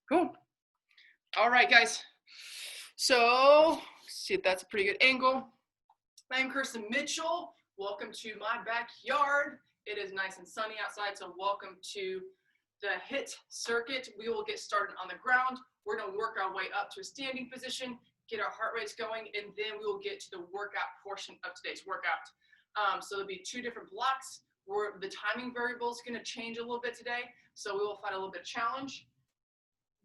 Cool. All right, guys. So, see if that's a pretty good angle. I'm Kirsten Mitchell. Welcome to my backyard. It is nice and sunny outside, so welcome to the HIIT Circuit. We will get started on the ground. We're going to work our way up to a standing position, get our heart rates going, and then we will get to the workout portion of today's workout. So there'll be two different blocks where the timing variable is going to change a little bit today, so we will find a little bit of challenge.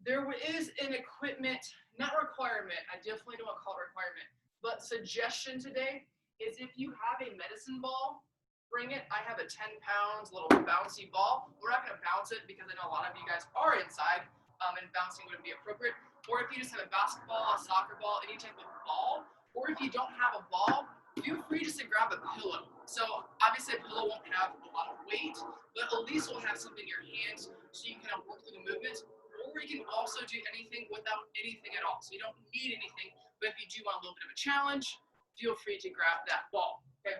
There is an equipment, not requirement, I definitely don't want to call it requirement, but suggestion today is if you have a medicine ball, bring it. I have a 10 pounds little bouncy ball. We're not going to bounce it because I know a lot of you guys are inside and bouncing wouldn't be appropriate. Or if you just have a basketball, a soccer ball, any type of ball, or if you don't have a ball, feel free just to grab a pillow. So obviously a pillow won't have a lot of weight, but at least will have something in your hands so you can kind of work through the movements. Or you can also do anything without anything at all. So you don't need anything, but if you do want a little bit of a challenge, feel free to grab that ball, okay?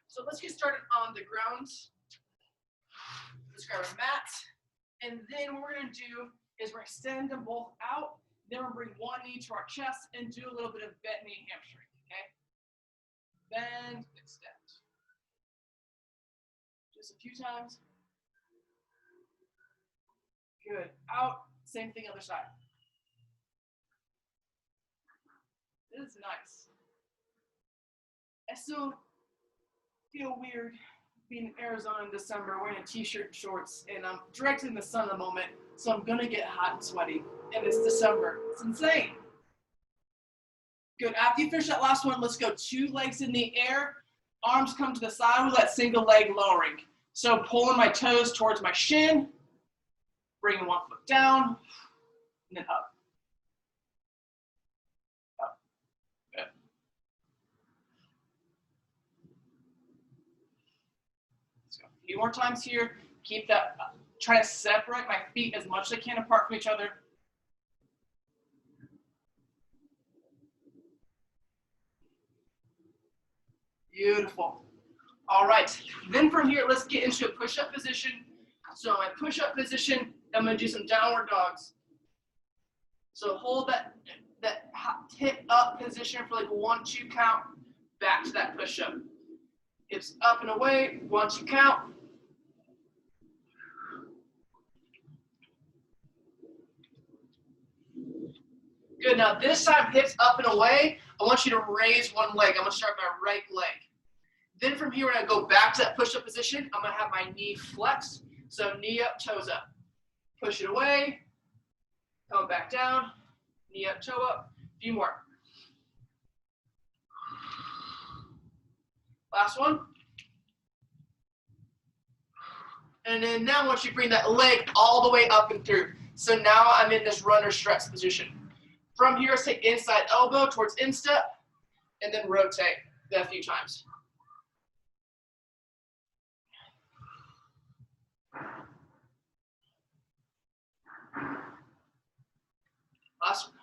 So let's get started on the ground. Let's grab a mat. And then what we're gonna do is we're gonna extend them both out. Then we'll bring one knee to our chest and do a little bit of bent knee hamstring, okay? Bend, extend. Just a few times. Good, out, same thing other side. This is nice. I still feel weird being in Arizona in December wearing a t-shirt and shorts, and I'm directly in the sun at the moment, so I'm gonna get hot and sweaty, and it's December. It's insane. Good, after you finish that last one, let's go 2 legs in the air, arms come to the side with that single leg lowering. So pulling my toes towards my shin, bringing one foot down, and then up. Up. Good. Let's go a few more times here. Keep that up. Try to separate my feet as much as I can apart from each other. Beautiful. All right, then from here, let's get into a push-up position. So my push-up position, I'm gonna do some downward dogs. So hold that hip up position for like 1-2 count, back to that push-up. Hips up and away, 1-2 count. Good, now this time hips up and away, I want you to raise one leg. I'm gonna start my right leg. Then from here, when I go back to that push-up position, I'm gonna have my knee flex. So knee up, toes up. Push it away, come back down, knee up, toe up. A few more. Last one. And then now once you bring that leg all the way up and through. So now I'm in this runner stretch position. From here, let's take inside elbow towards instep, and then rotate that a few times. Awesome.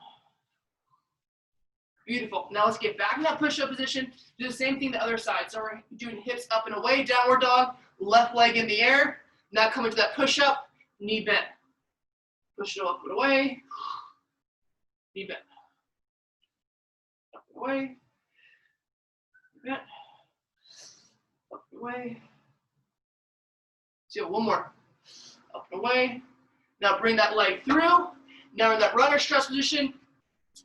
Beautiful. Now let's get back in that push-up position. Do the same thing the other side. So we're doing hips up and away, downward dog, left leg in the air. Now coming to that push-up, knee bent. Push it up and away, knee bent. Up and away, bent. Up and away. So one more. Up and away. Now bring that leg through. Now in that runner stretch position,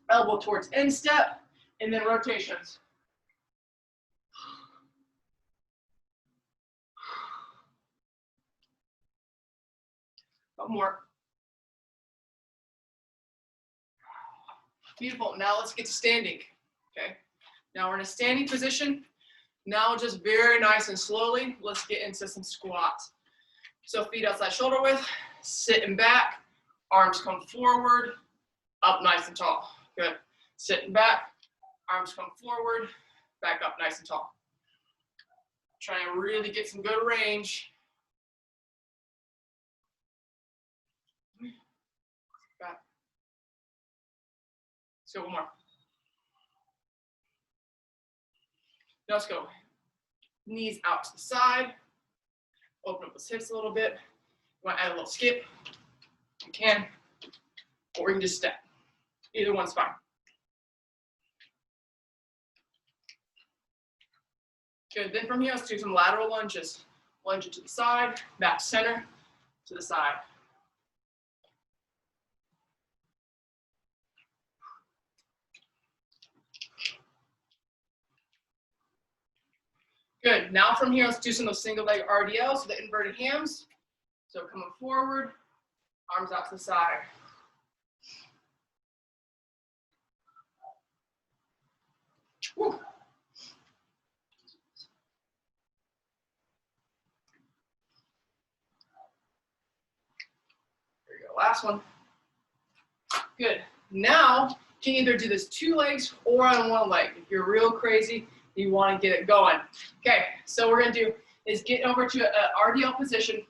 elbow towards instep, and then rotations. One more. Beautiful. Now let's get to standing. Okay. Now we're in a standing position. Now just very nice and slowly, let's get into some squats. So feet outside shoulder width, sitting back, arms come forward, up nice and tall. Good. Sitting back, arms come forward, back up nice and tall. Trying to really get some good range. Back. Let's go one more. Now let's go. Knees out to the side. Open up those hips a little bit. You want to add a little skip? You can. or you can just step. Either one's fine. Good, then from here, let's do some lateral lunges. Lunge it to the side, back center, to the side. Good, now from here, let's do some of those single leg RDLs, so the inverted hams. So coming forward, arms out to the side. Woo. There you go, last one. Good, now you can either do this 2 legs or on 1 leg. If you're real crazy, you want to get it going. Okay, so what we're gonna do is get over to an RDL position.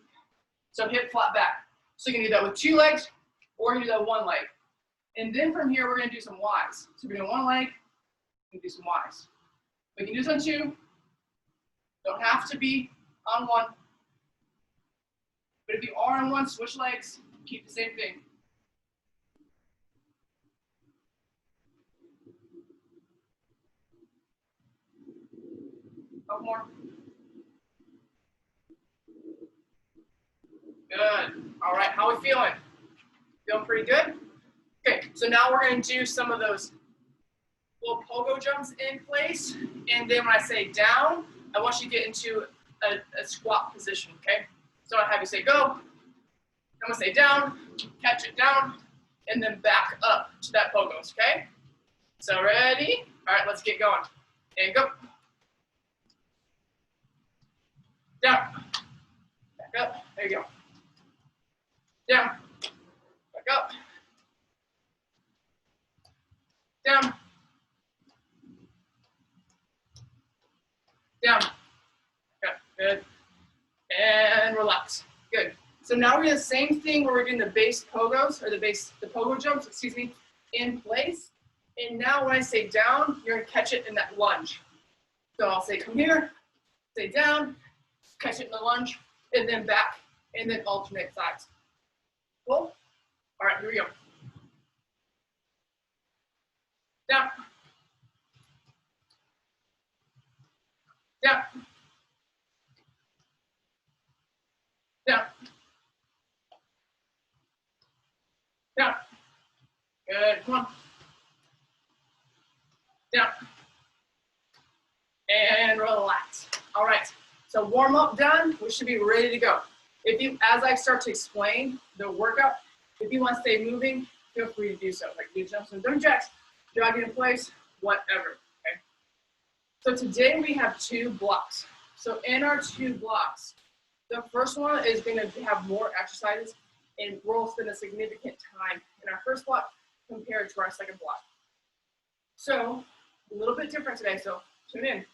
So hip flat back. So you can do that with 2 legs or you can do that with 1 leg. And then from here, we're gonna do some Ys. So we're doing 1 leg, we can do some Ys. We can do this on 2. Don't have to be on 1. But if you are on 1, switch legs, keep the same thing. Up more. Good. All right, how are we feeling? Feeling pretty good? Okay, so now we're going to do some of those little pogo jumps in place. And then when I say down, I want you to get into a squat position, okay? So I have you say go. I'm going to say down, catch it down, and then back up to that pogos, okay? So ready? All right, let's get going. And go. Down. Back up. There you go. Down. Back up. Down. Down. Okay, good. And relax. Good. So now we're doing the same thing where we're doing the base pogos, or the pogo jumps, excuse me, in place. And now when I say down, you're gonna catch it in that lunge. So I'll say come here, say down, catch it in the lunge, and then back, and then alternate sides. Cool? All right, here we go. Down. Down. Down. Down. Good, come on. Down. And relax. All right, so warm up done. We should be ready to go. If you, as I start to explain the workout, if you want to stay moving, feel free to do so. Like do jumps and jumping jacks, jogging in place, whatever, okay? So today we have 2 blocks. So in our 2 blocks, the first one is going to have more exercises, and we'll spend a significant time in our first block compared to our second block. So a little bit different today, so tune in.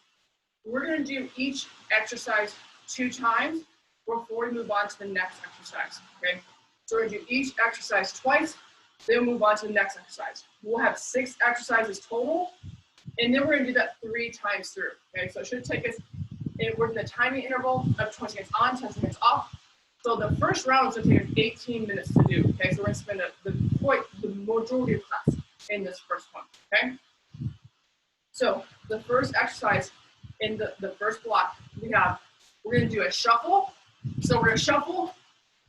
We're going to do each exercise 2 times before we move on to the next exercise, okay? So we're going to do each exercise twice, then move on to the next exercise. We'll have 6 exercises total, and then we're going to do that 3 times through, okay? So it should take us, and we're in the timing interval of 20 seconds on, 10 seconds off. So the first round is going to take us 18 minutes to do, okay? So we're going to spend the majority of class in this first one, okay? So the first exercise in the first block, we're going to do a shuffle. So we're going to shuffle,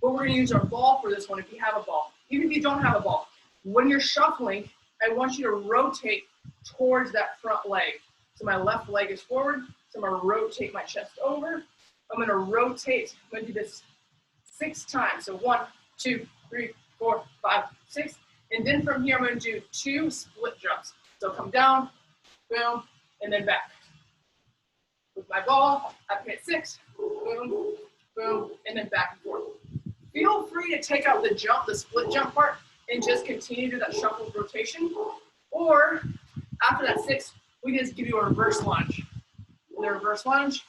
but we're going to use our ball for this one if you have a ball. Even if you don't have a ball, when you're shuffling, I want you to rotate towards that front leg. So my left leg is forward, so I'm going to rotate my chest over. I'm going to rotate, I'm going to do this 6 times. So 1, 2, 3, 4, 5, 6. And then from here, I'm going to do 2 split jumps. So come down, boom, and then back. With my ball, I can hit 6, boom, boom, and then back and forth. Feel free to take out the jump, the split jump part, and just continue to do that shuffle rotation. Or after that 6, we just give you a reverse lunge. The reverse lunge,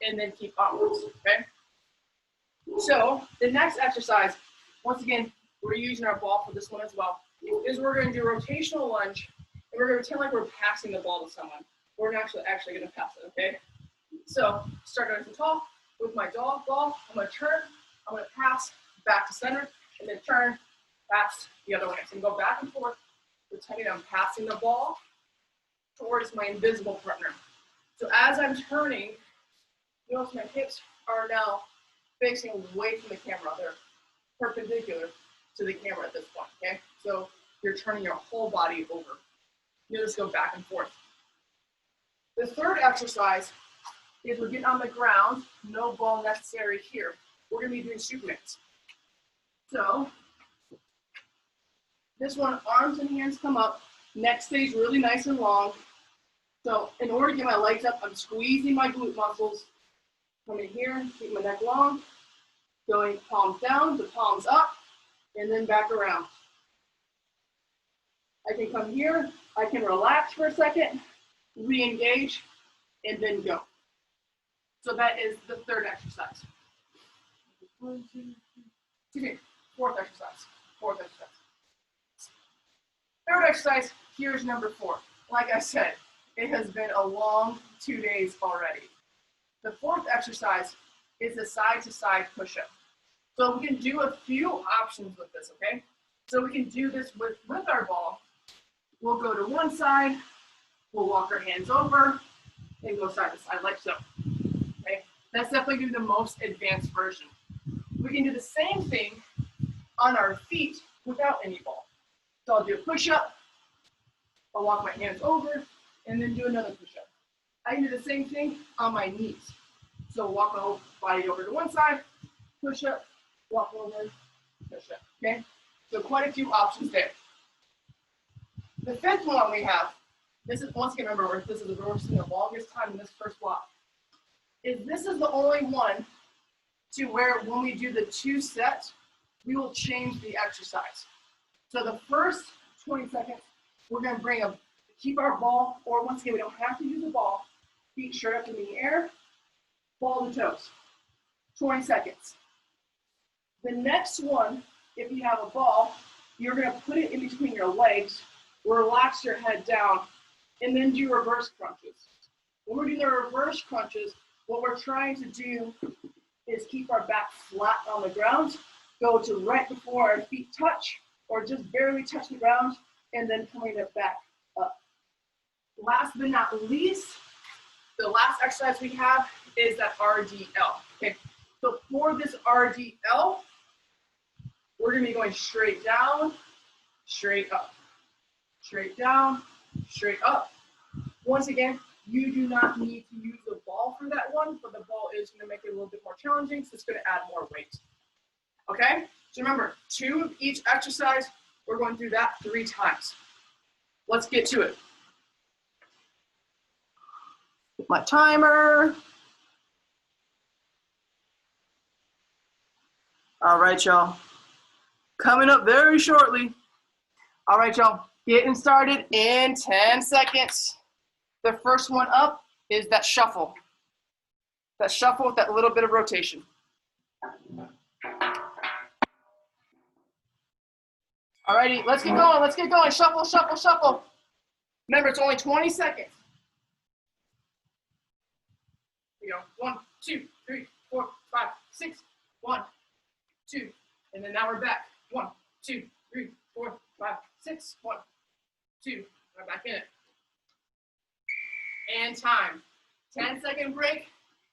and then keep onwards, okay? So the next exercise, once again, we're using our ball for this one as well, is we're going to do a rotational lunge, and we're going to pretend like we're passing the ball to someone. We're actually going to pass it, okay? So start nice and tall with my ball. I'm going to turn, I'm going to pass back to center, and then turn, pass the other way. So I'm going to go back and forth, pretending I'm passing the ball towards my invisible partner. So as I'm turning, notice my hips are now facing away from the camera. They're perpendicular to the camera at this point, okay? So you're turning your whole body over. You just go back and forth. The third exercise is we're getting on the ground, no ball necessary here. We're gonna be doing Supermans. So this one, arms and hands come up, neck stays really nice and long. So in order to get my legs up, I'm squeezing my glute muscles. Coming here, keep my neck long, going palms down, the palms up, and then back around. I can come here, I can relax for a second, re-engage, and then go. So that is the third exercise. Fourth exercise. Third exercise, here's number 4. Like I said, it has been a long 2 days already. The fourth exercise is a side-to-side push-up. So we can do a few options with this, okay? So we can do this with our ball. We'll go to one side, we'll walk our hands over, and go side to side like so, okay? That's definitely gonna be the most advanced version. We can do the same thing on our feet without any ball. So I'll do a push-up, I'll walk my hands over, and then do another push-up. I can do the same thing on my knees. So walk my whole body over to one side, push-up, walk over, push-up, okay? So quite a few options there. The fifth one we have, this is, once again, remember, this is we're the longest time in this first block, is this is the only one to where when we do the 2 sets, we will change the exercise. So the first 20 seconds, we're gonna keep our ball, or once again, we don't have to use the ball, feet straight up in the air, ball to toes, 20 seconds. The next one, if you have a ball, you're gonna put it in between your legs, relax your head down, and then do reverse crunches. When we're doing the reverse crunches, what we're trying to do is keep our back flat on the ground, go to right before our feet touch, or just barely touch the ground, and then coming it back up. Last but not least, the last exercise we have is that RDL. Okay, so for this RDL, we're gonna be going straight down, straight up, straight down, straight up. Once again, you do not need to use the ball for that one, but the ball is gonna make it a little bit more challenging, so it's gonna add more weight. Okay, so remember, 2 of each exercise, we're going through that 3 times. Let's get to it. My timer. All right, y'all. Coming up very shortly. All right, y'all. Getting started in 10 seconds. The first one up is that shuffle. That shuffle with that little bit of rotation. All righty, let's get going. Let's get going. Shuffle, shuffle, shuffle. Remember, it's only 20 seconds. Here we go. 1, 2, 3, 4, 5, 6. 1, 2. And then now we're back. 1, 2, 3, 4, 5, 6. 1, 2. We're back in it. And time. 10-second break,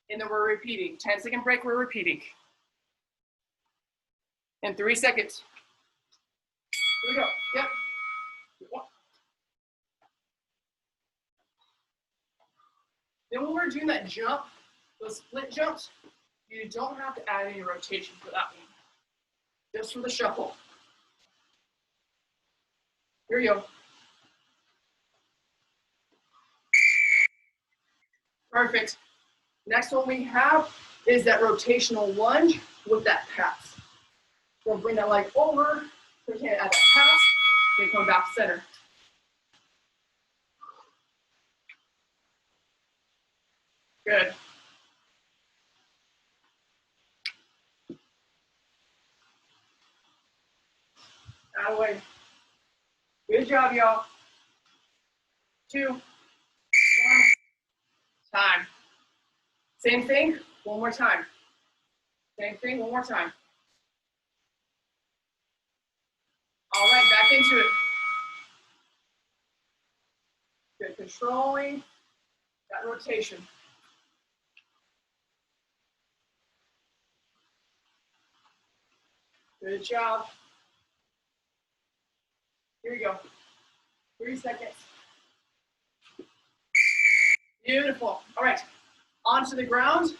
and then we're repeating. 10-second break, we're repeating. In 3 seconds. Here we go. Yep. 1. Then when we're doing that jump, those split jumps, you don't have to add any rotation for that one. Just for the shuffle. Here we go. Perfect. Next one we have is that rotational lunge with that pass. We'll bring that leg over, push hand at that pass, then come back to center. Good. Out of the way. Good job, y'all. 2, 1. Time. Same thing, one more time. Same thing, one more time. back into it. Good, controlling that rotation. Good job. Here we go. 3 seconds. Beautiful. All right, onto the ground.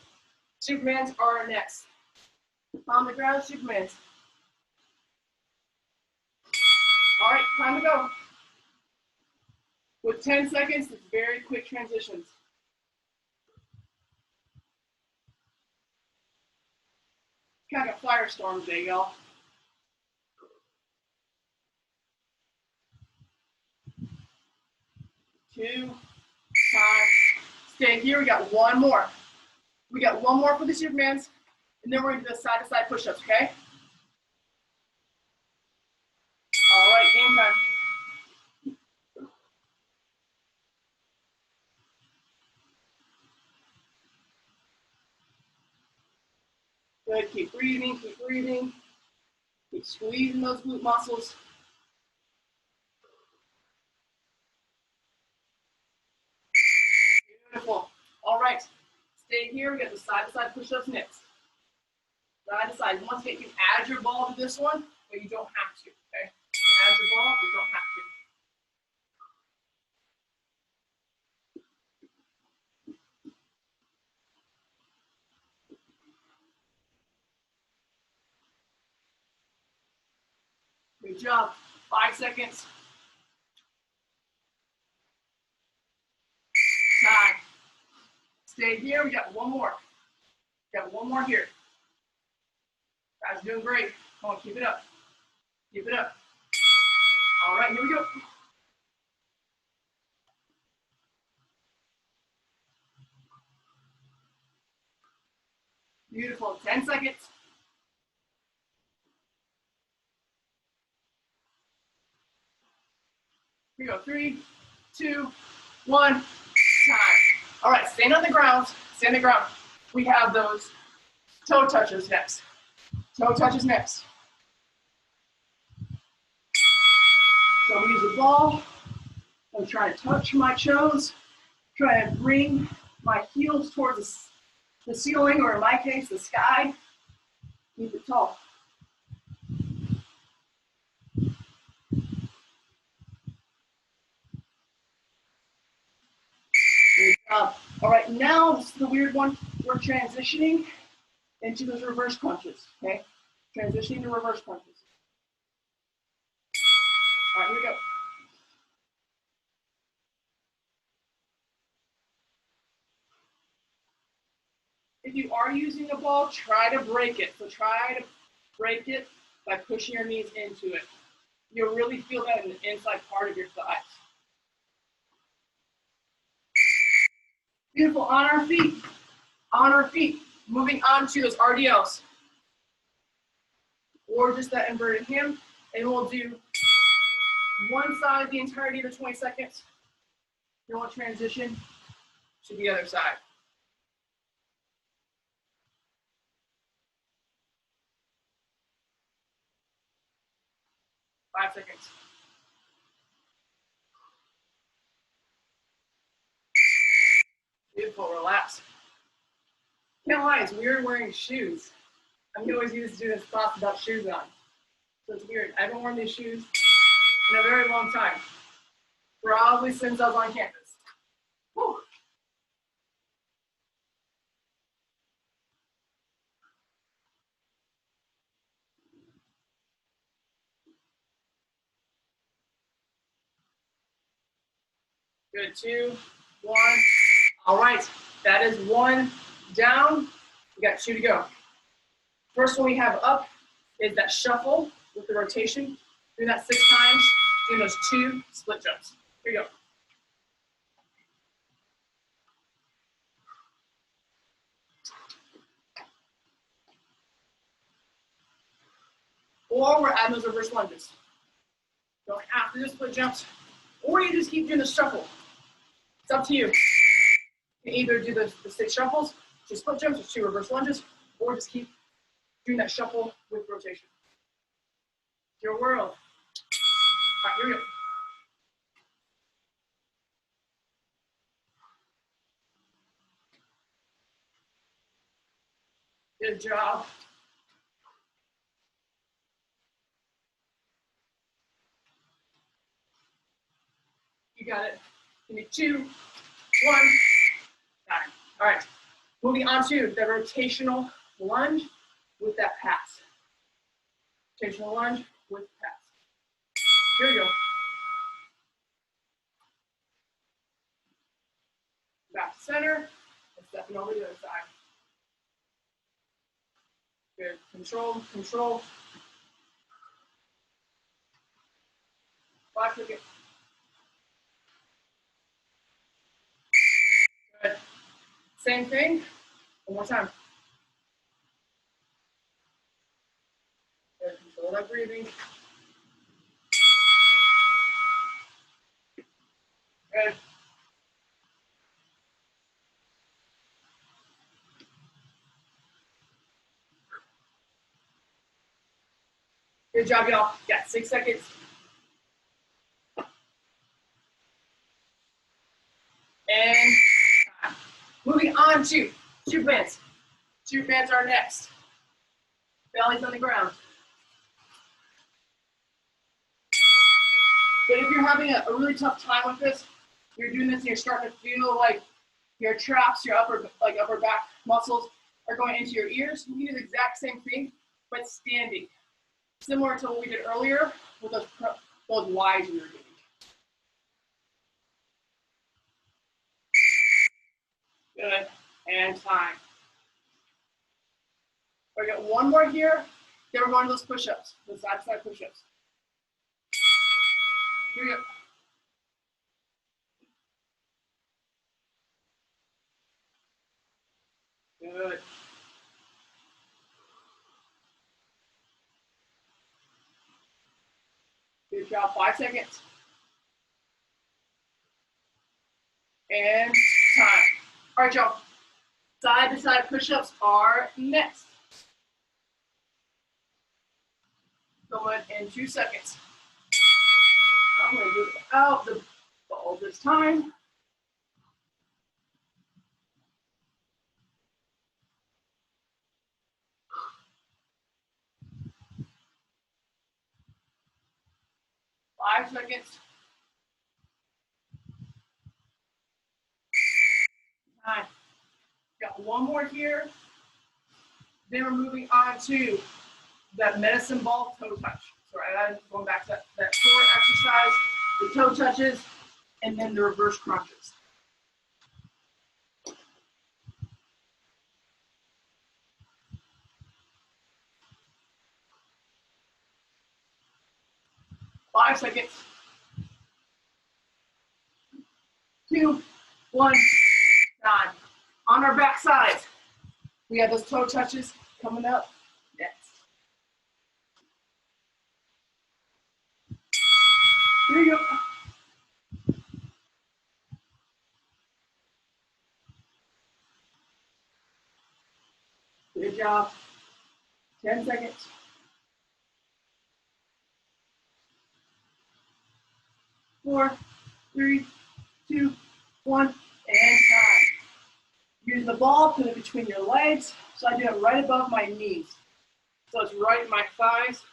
Supermans are next. On the ground, Supermans. All right, time to go. With 10 seconds, it's very quick transitions. Kind of a firestorm today, y'all. Two, time. Stay here. We got one more. We got one more for the Supermans, and then we're going to do the side-to-side push-ups, okay? All right, game time. Good, keep breathing, keep breathing. Keep squeezing those glute muscles. Beautiful. All right, stay here. We got the side-to-side push-ups next. Side-to-side. Once again, you can add your ball to this one, but you don't have to, okay? Add your ball, you don't have to. Good job. 5 seconds. Time. Stay here. We got one more. Got one more here. Guys, doing great. Come on, keep it up. Keep it up. All right, here we go. Beautiful. 10 seconds. Here we go. 3, 2, 1. Time. All right, stand on the ground. Stay on the ground. We have those toe touches next. Toe touches next. So we use the ball. I'm trying to touch my toes. Try to bring my heels towards the ceiling, or in my case, the sky. Keep it tall. Good job. All right, now this is the weird one. We're transitioning into those reverse crunches, okay? Transitioning to reverse crunches. All right, here we go. If you are using a ball, try to break it. So try to break it by pushing your knees into it. You'll really feel that in the inside part of your thighs. Beautiful, on our feet. On our feet. Moving on to those RDLs. Or just that inverted ham. And we'll do one side the entirety of the 20 seconds. Then we'll transition to the other side. Five seconds. Beautiful, relax. Can't lie, it's weird wearing shoes. I'm always used to do this class without shoes on. So it's weird. I haven't worn these shoes in a very long time. Probably since I was on campus. Whew. Good, 2, 1. All right, that is 1 down. We got 2 to go. First one we have up is that shuffle with the rotation. Doing that 6 times, doing those 2 split jumps. Here we go. Or we're adding those reverse lunges. Don't have to do split jumps, or you just keep doing the shuffle. It's up to you. You can either do the 6 shuffles, 2 split jumps, or 2 reverse lunges, or just keep doing that shuffle with rotation. Your world. Here we go. Good job. You got it. Give me 2, 1, 9. All right. Moving on to the rotational lunge with that pass. Rotational lunge with pass. Here we go. Back to center. And stepping over to the other side. Good. Control, control. 5 seconds. Good. Same thing. One more time. Good. Control that breathing. Good. Good job, y'all. Got 6 seconds. And time. Moving on to shoot bands. Shoot bands are next. Belly's on the ground. But if you're having a really tough time with this, you're doing this and you're starting to feel like your traps, your upper back muscles are going into your ears, you can do the exact same thing, but standing. Similar to what we did earlier with those Ys we were doing. Good, and time. We got one more here, then we're going to those push-ups, those side-to-side push-ups. Here we go. Good. Good job, 5 seconds. And time. All right, y'all. Side-to-side push-ups are next. Going in 2 seconds. I'm going to move out the ball this time. Five seconds. Time. Got one more here. Then we're moving on to that medicine ball toe touch. So I'm going back to that core exercise, the toe touches, and then the reverse crunches. Five seconds. 2, 1, time. On our back side, we have those toe touches coming up next. Here you go. Good job. 10 seconds. 4, 3, 2, 1, and time. Use the ball, put it between your legs. So I do it right above my knees. So it's right in my thighs,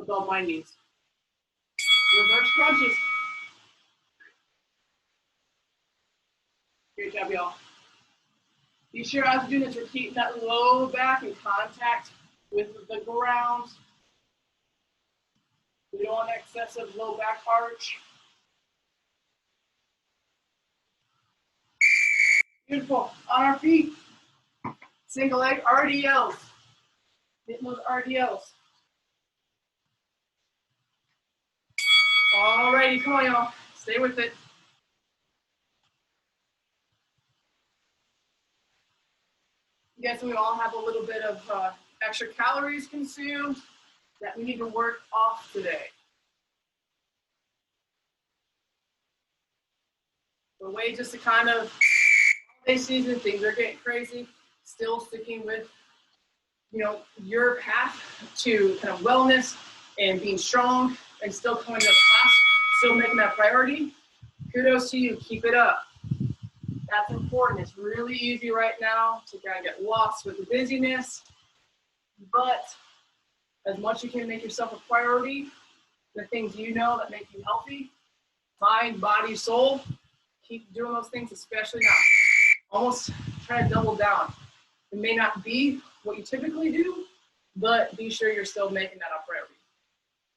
above my knees. Reverse crunches. Great job, y'all. Be sure as you're doing this, we're keeping that low back in contact with the ground. We don't want excessive low back arch. Beautiful. On our feet. Single leg RDLs. Hitting those RDLs. Alrighty, come on, y'all. Stay with it. Yes, we all have a little bit of extra calories consumed that we need to work off today. The way just to kind of holiday season, things are getting crazy. Still sticking with, your path to kind of wellness and being strong and still coming to class still making that priority, kudos to you. Keep it up. That's important. It's really easy right now to kind of get lost with the busyness, but as much as you can make yourself a priority, the things you know that make you healthy, mind, body, soul, keep doing those things, especially now. Almost try to double down. It may not be what you typically do, but be sure you're still making that a priority.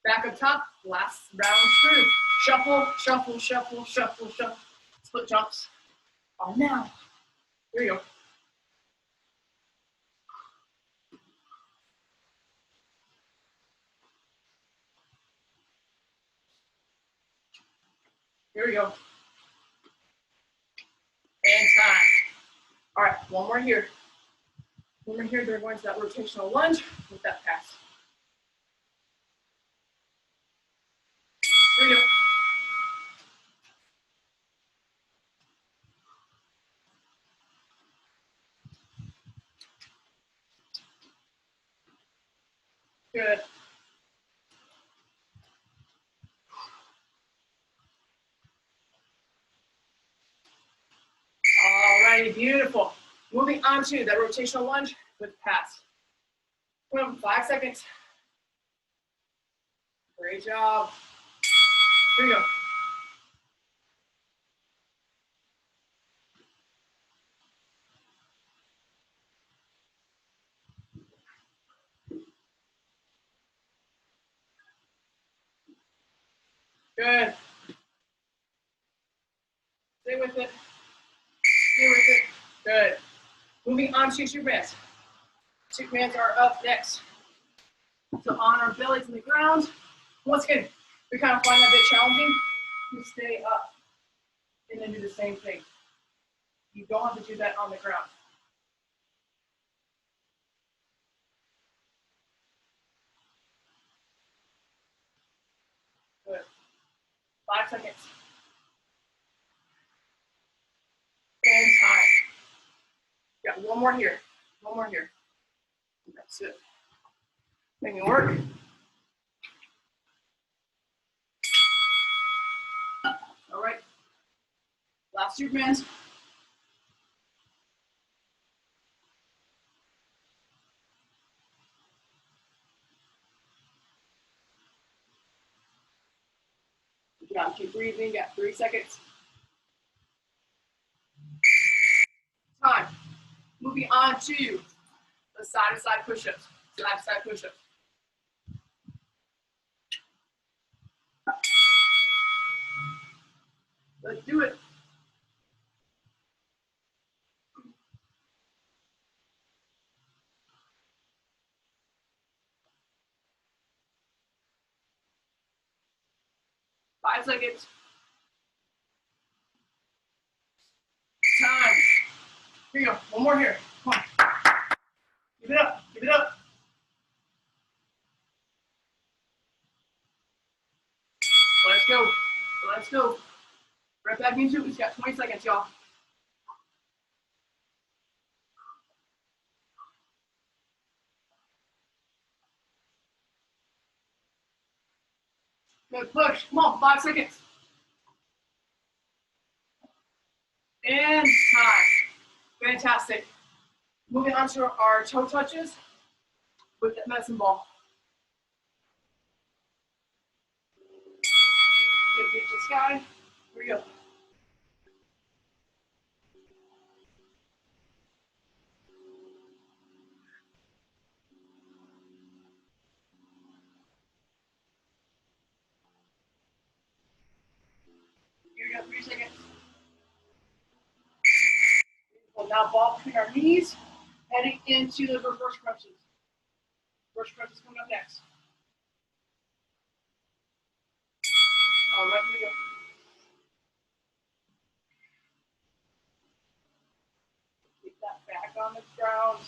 Back up top, last round through. Shuffle, shuffle, shuffle, shuffle, shuffle. Split jumps. On now. Here you go. Here we go. And time. All right, one more here. One more here, they're going to that rotational lunge with that pass. Here we go. Good. All righty, beautiful. Moving on to that rotational lunge with pass. 5 seconds. Great job. Here we go. Good. Stay with it. Stay with it. Good. Moving on to Supermans. Supermans are up next. So on our bellies in the ground. Once again, we kind of find that a bit challenging. You stay up and then do the same thing. You don't have to do that on the ground. Good. 5 seconds. And time. Got one more here. One more here. That's it. Make it work. All right. Last Supermans. Good job. Keep breathing. Got 3 seconds. Time. Moving on to the side-to-side push-ups. Side-to-side push-ups. Let's do it. Five seconds. Time. Here you go. One more here. Come on. Give it up. Give it up. Let's go. Let's go. Right back into it. We've got 20 seconds, y'all. Good push. Come on. 5 seconds. And time. Fantastic. Moving on to our toe touches with that medicine ball. Good reach the sky. Here we go. Here we go. 3 seconds. We'll now ball between our knees, heading into the reverse crunches. Reverse crunches coming up next. All right, here we go. Keep that back on the ground.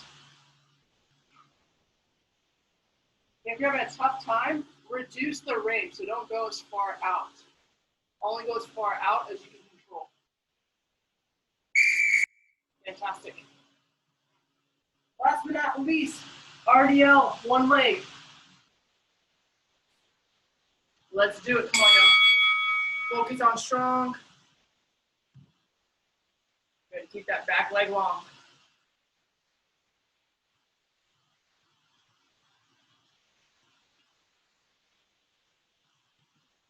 If you're having a tough time, reduce the range, so don't go as far out. Only go as far out as you can control. Fantastic. Last but not least, RDL, one leg. Let's do it. Come on, y'all. Focus on strong. Good, keep that back leg long.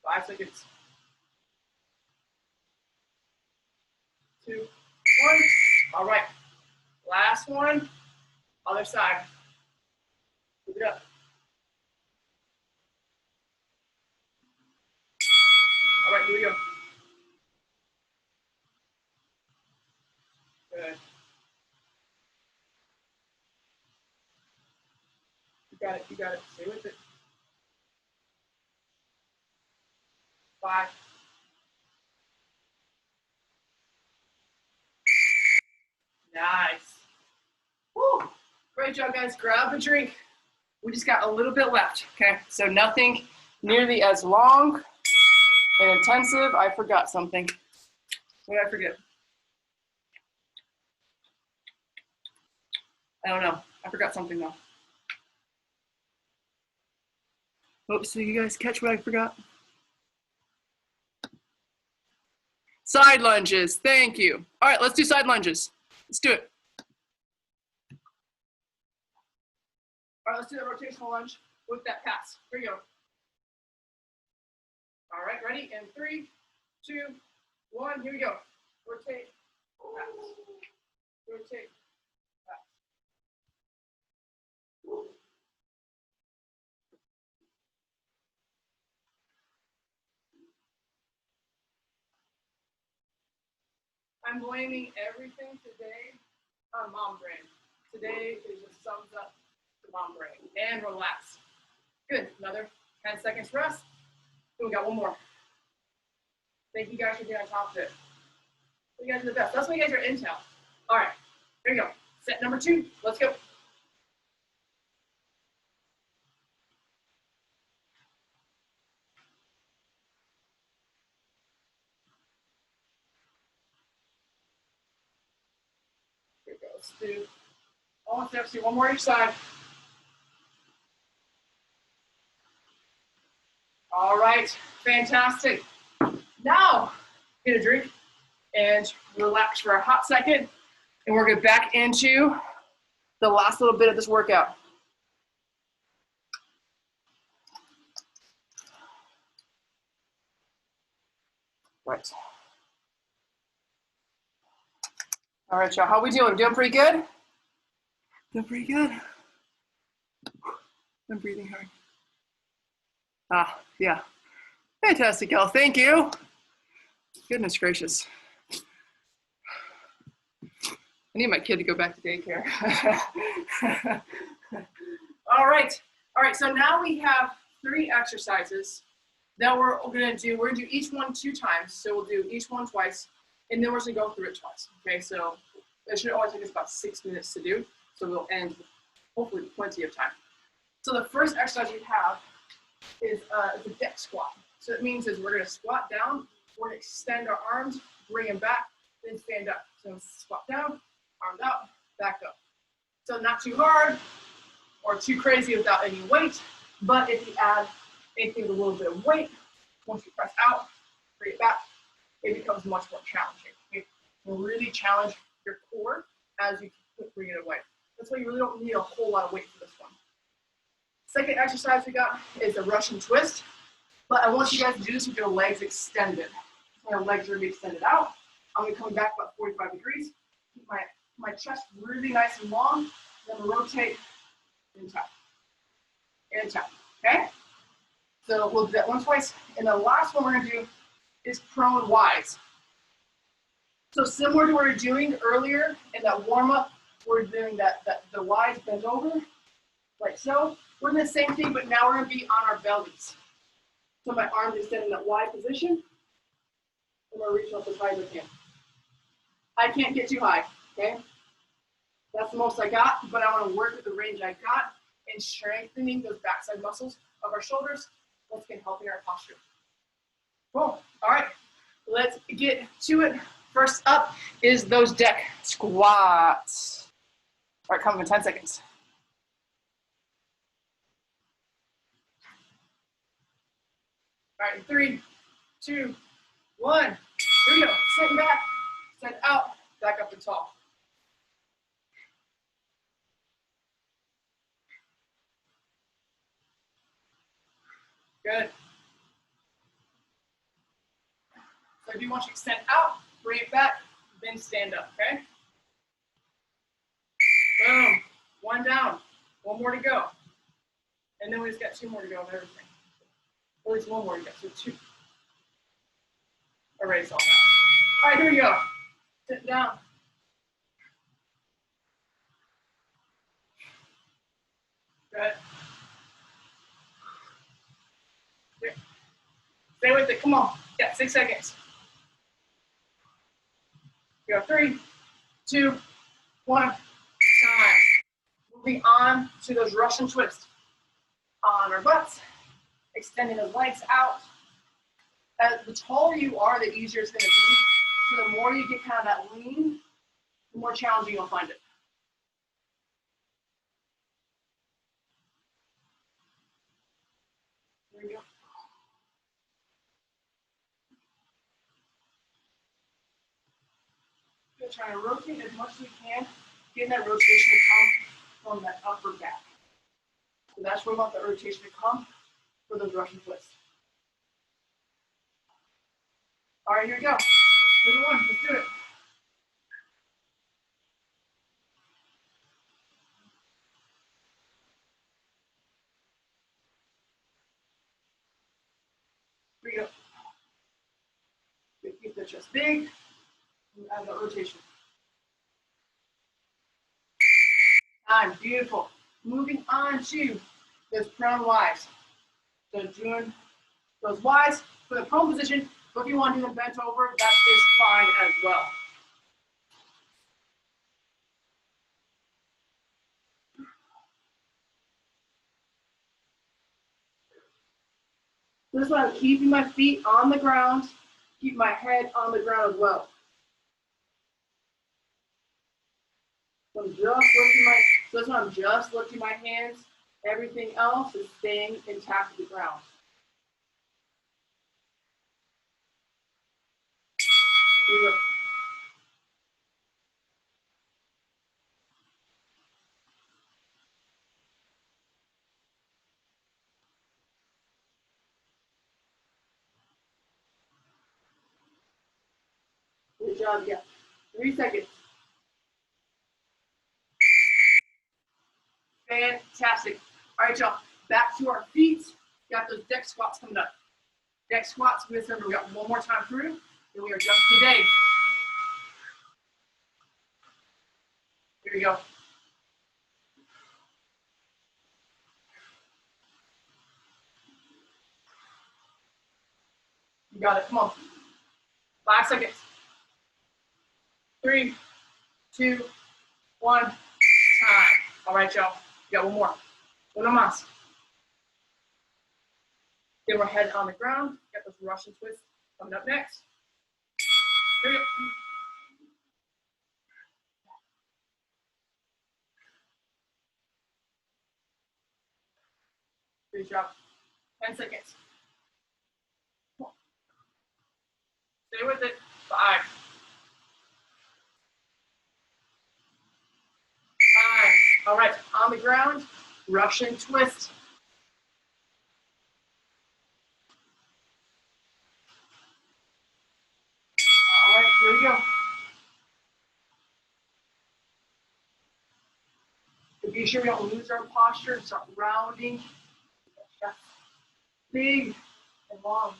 Five seconds. 2, 1. All right. Last one. Other side. Keep it up. All right, here we go. Good. You got it. You got it. Stay with it. 5. Nice. Woo. Great job, guys. Grab a drink. We just got a little bit left, okay? So nothing nearly as long and intensive. I forgot something. What did I forget? I don't know. I forgot something though. Oops, so you guys catch what I forgot? Side lunges, thank you. All right, let's do side lunges. Let's do it. All right, let's do the rotational lunge with that pass. Here we go. All right, ready? And 3, 2, 1, here we go. Rotate, pass. Rotate, pass. I'm blaming everything today on mom brain. Today is just thumbs up to mom brain. And relax. Good. Another 10 seconds rest. And we got one more. Thank you guys for being on top of it. You guys are the best. That's why you guys are intel. All right. Here we go. Set number 2. Let's go. Here we go. Let's do almost there. See one more each side. All right. Fantastic. Now, get a drink and relax for a hot second. And we're going to back into the last little bit of this workout. Right. All right, y'all. How we doing? Doing pretty good? Doing pretty good. I'm breathing hard. Ah, yeah. Fantastic, y'all. Thank you. Goodness gracious. I need my kid to go back to daycare. All right. All right. So now we have 3 exercises that we're going to do. We're going to do each one 2 times. So we'll do each one twice, and then we're going to go through it twice. Okay. So it should only take us about 6 minutes to do. So we'll end with hopefully plenty of time. So the first exercise we have is the deck squat. So it means is we're going to squat down. We're going to extend our arms, bring them back, then stand up. So squat down, arms out, back up. So not too hard or too crazy without any weight, but if you add anything with a little bit of weight, once you press out, bring it back, it becomes much more challenging. It will really challenge your core as you bring it away. That's why you really don't need a whole lot of weight for this one. Second exercise we got is a Russian twist, but I want you guys to do this with your legs extended. My legs are going to be extended out. I'm going to come back about 45 degrees. Keep my chest really nice and long. Then rotate and tap. And tap. Okay? So we'll do that one twice. And the last one we're going to do is prone Ys. So similar to what we were doing earlier in that warm-up, we're doing the Ys bent over, like so. We're doing the same thing, but now we're going to be on our bellies. So my arms extend in that Y position. And we're reaching up as high as I can. I can't get too high, okay? That's the most I got, but I want to work with the range I got and strengthening those backside muscles of our shoulders, once again, helping our posture. Cool. All right, let's get to it. First up is those deck squats. All right, coming in 10 seconds. All right, 3, 2, 1. Here we go. Sitting back, send out, back up and tall. Good. So I do want you to extend out, bring it back, then stand up, okay? Boom. 1 down. 1 more to go. And then we just got 2 more to go of everything. At least 1 more to go, so 2. Erase all that. All right, here we go. Sit down. Good. Stay with it. Come on. Yeah, 6 seconds. Here we go. 3, 2, 1. Time. Moving on to those Russian twists. On our butts. Extending those legs out. The taller you are, the easier it's going to be. So the more you get kind of that lean, the more challenging you'll find it. There we go. We're trying to rotate as much as we can, getting that rotation to come from that upper back. So that's where we want the rotation to come for those Russian twists. All right, here we go. 3, 1, let's do it. Here we go. Keep the chest big. And the rotation. Time, beautiful. Moving on to those prone Ys. So doing those Ys for the prone position, but if you want to do them bent over, that is fine as well. This is why I'm keeping my feet on the ground, keep my head on the ground as well. So I'm just lifting my hands. Everything else is staying intact to the ground. Here we go. Good job, yeah. 3 seconds. Fantastic. All right, y'all. Back to our feet. Got those deck squats coming up. Deck squats, we got 1 more time through, and we are done for the day. Here we go. You got it. Come on. 5 seconds. 3, 2, 1. Time. All right, y'all. We got 1 more. Uno más. Then we're head on the ground. Got those Russian twists coming up next. Here we go. Good job. 10 seconds. Stay with it. 5. Time. All right, on the ground, Russian twist. All right, here we go. To be sure we don't lose our posture, start rounding. Big and long.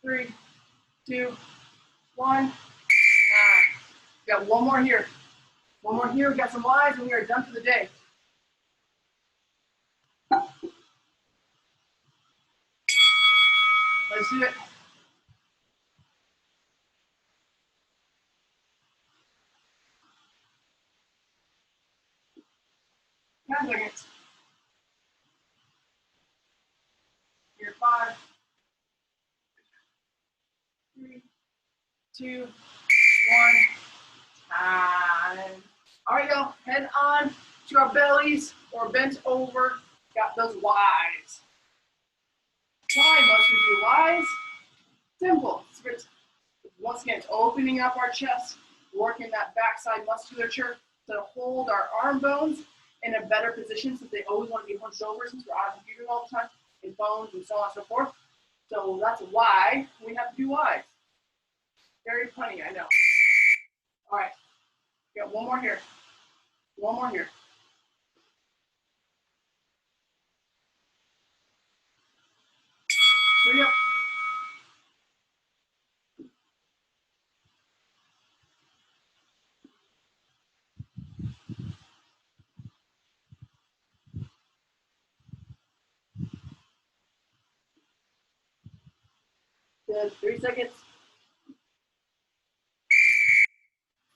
3, 2, 1. We got 1 more here. 1 more here. We got some Ys, and we are done for the day. Let's do it. Ten seconds. Here, 5, 3, 2, 1. Time. All right, y'all. Head on to our bellies or bent over. Got those Ys. Why must we do Y's? Simple. Once again, it's opening up our chest, working that backside musculature to hold our arm bones in a better position since they always want to be hunched over since we're on the computer all the time, and bones and so on and so forth. So that's why we have to do Y's. Very funny, I know. All right, got one more here. One more here. Here we go. Good, 3 seconds.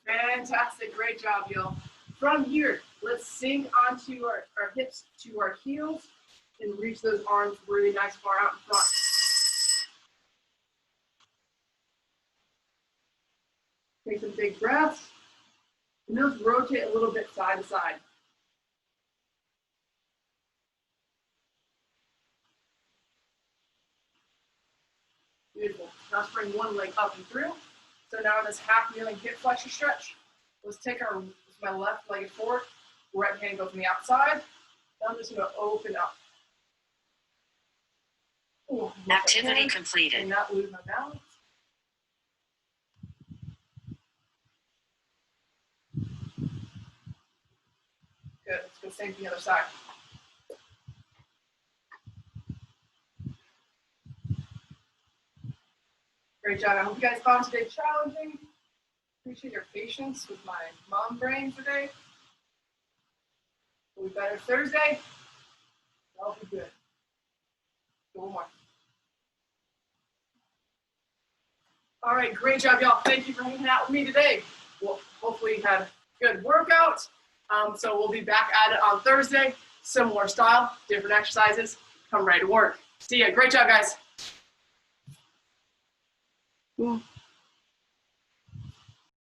Fantastic, great job, y'all. From here, let's sink onto our hips to our heels and reach those arms really nice far out in front. Take some big breaths, and those rotate a little bit side to side. Beautiful. Now let's bring one leg up and through. So now this half kneeling hip flexor stretch. Let's take my left leg forward, right hand goes on the outside. Now I'm just going to open up. Ooh, Activity completed. And not lose my balance. Good. Let's go same to the other side. Great job. I hope you guys found today challenging. Appreciate your patience with my mom brain today. We'll be better Thursday. That'll be good. One more. All right, great job, y'all. Thank you for hanging out with me today. Well, hopefully you had a good workout. So we'll be back at it on Thursday. Similar style, different exercises. Come ready to work. See ya. Great job, guys. Cool.